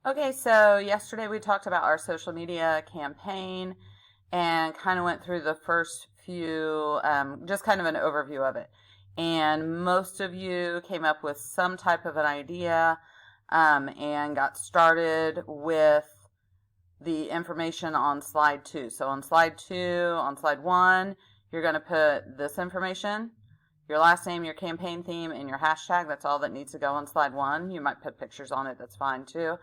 Okay, so yesterday we talked about our social media campaign and kind of went through the first few, just kind of an overview of it. And most of you came up with some type of an idea and got started with the information on slide 2. So on slide 2, on slide 1, you're going to put this information, your last name, your campaign theme, and your hashtag. That's all that needs to go on slide 1. You might put pictures on it. That's fine too.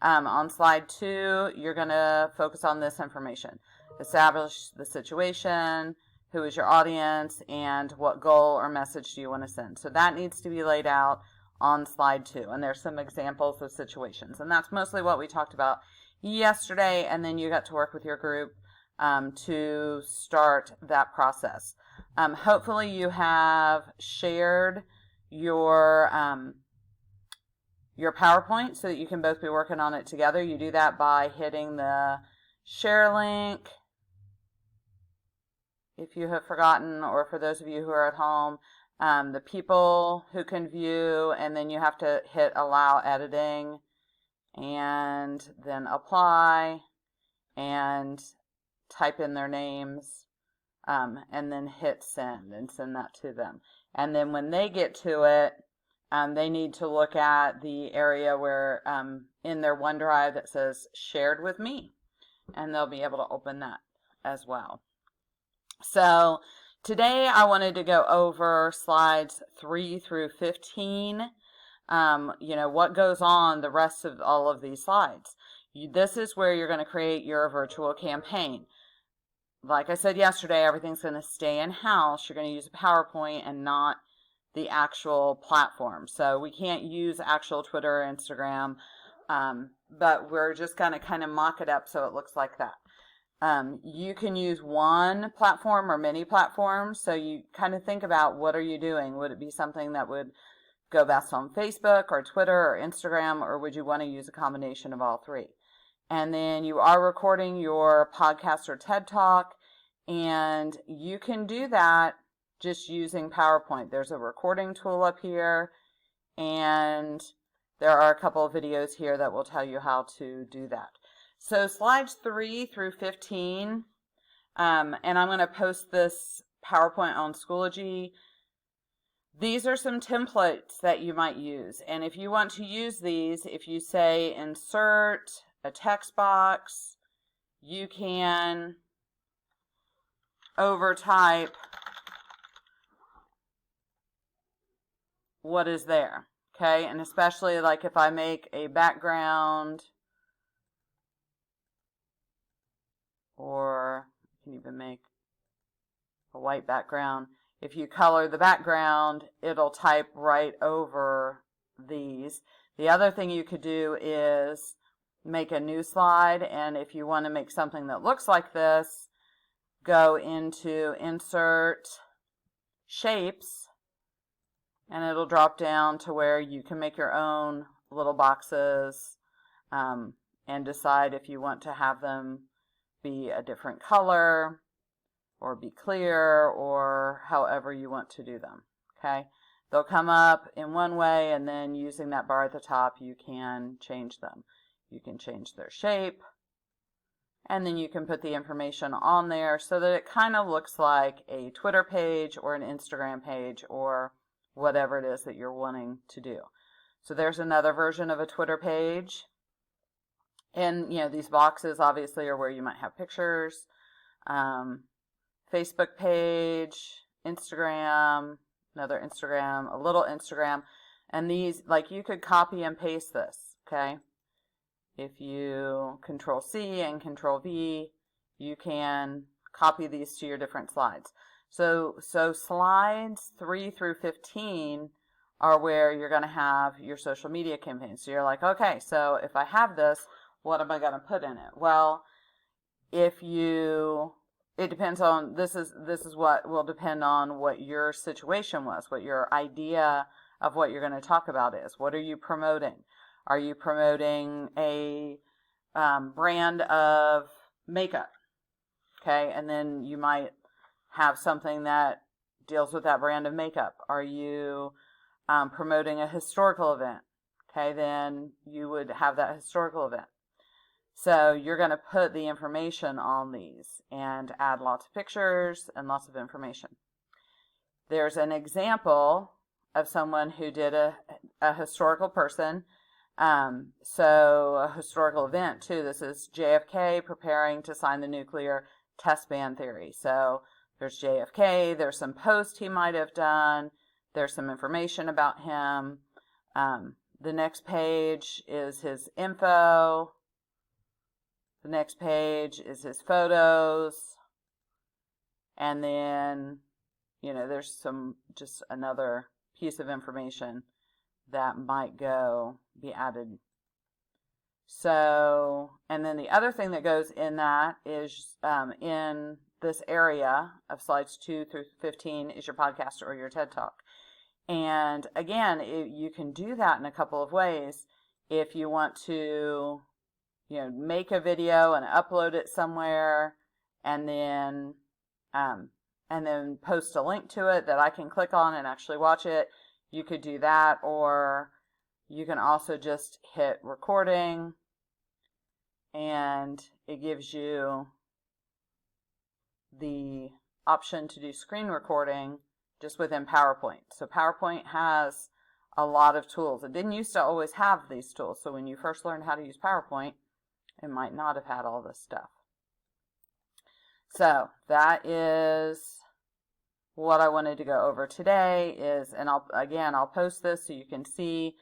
On slide 2, you're going to focus on this information. Establish the situation, who is your audience, and what goal or message do you want to send. So that needs to be laid out on slide 2. And there's some examples of situations. And that's mostly what we talked about yesterday. And then you got to work with your group to start that process. Hopefully you have shared your PowerPoint so that you can both be working on it together. You do that by hitting the share link. If you have forgotten, or for those of you who are at home, the people who can view, and then you have to hit allow editing and then apply and type in their names and then hit send and send that to them. And then when they get to it, they need to look at the area where in their OneDrive that says shared with me, and they'll be able to open that as well. So today I wanted to go over slides 3 through 15. What goes on the rest of all of these slides. This is where you're going to create your virtual campaign. Like I said yesterday, everything's going to stay in-house. You're going to use a PowerPoint and not the actual platform. So we can't use actual Twitter or Instagram, but we're just going to kind of mock it up so it looks like that. You can use one platform or many platforms, so you kind of think about what are you doing. Would it be something that would go best on Facebook or Twitter or Instagram, or would you want to use a combination of all three? And then you are recording your podcast or TED Talk, and you can do that just using PowerPoint. There's a recording tool up here, and there are a couple of videos here that will tell you how to do that. So slides 3 through 15, and I'm going to post this PowerPoint on Schoology. These are some templates that you might use, and if you want to use these, if you say insert a text box, you can overtype what is there, okay? And especially like if I make a background, or you can even make a white background. If you color the background, it'll type right over these. The other thing you could do is make a new slide, and if you want to make something that looks like this, go into Insert, Shapes, and it'll drop down to where you can make your own little boxes and decide if you want to have them be a different color or be clear, or however you want to do them, okay? They'll come up in one way, and then using that bar at the top, you can change them. You can change their shape, and then you can put the information on there so that it kind of looks like a Twitter page or an Instagram page or whatever it is that you're wanting to do. So there's another version of a Twitter page. And, these boxes obviously are where you might have pictures. Facebook page, Instagram, another Instagram, a little Instagram. And these, like, you could copy and paste this, okay? If you Control C and Control V, you can copy these to your different slides. So slides 3 through 15 are where you're going to have your social media campaign. So you're like, okay, so if I have this, what am I going to put in it? Well, it depends on, this is what will depend on what your situation was, what your idea of what you're going to talk about is. What are you promoting? Are you promoting a brand of makeup? Okay, and then you might have something that deals with that brand of makeup. Are you promoting a historical event? okay, then you would have that historical event. So you're going to put the information on these and add lots of pictures and lots of information. There's an example of someone who did a historical person. So a historical event too. This is JFK preparing to sign the nuclear test ban theory. So there's JFK, there's some post he might have done, there's some information about him. The next page is his info. The next page is his photos. And then, there's just another piece of information that might be added. So, and then the other thing that goes in that is in this area of slides 2 through 15 is your podcast or your TED Talk. And again, you can do that in a couple of ways. If you want to, make a video and upload it somewhere, and then post a link to it that I can click on and actually watch it, you could do that. Or you can also just hit recording, and it gives you the option to do screen recording just within PowerPoint. So PowerPoint has a lot of tools. It didn't used to always have these tools. So when you first learned how to use PowerPoint, it might not have had all this stuff. So that is what I wanted to go over today and I'll post this so you can see.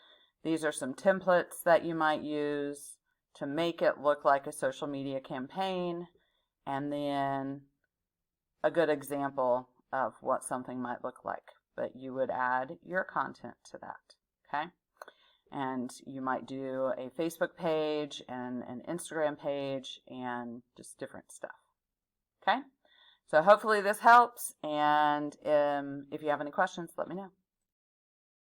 These are some templates that you might use to make it look like a social media campaign, and then a good example of what something might look like. But you would add your content to that, okay? And you might do a Facebook page and an Instagram page and just different stuff, okay? So hopefully this helps, and if you have any questions, let me know.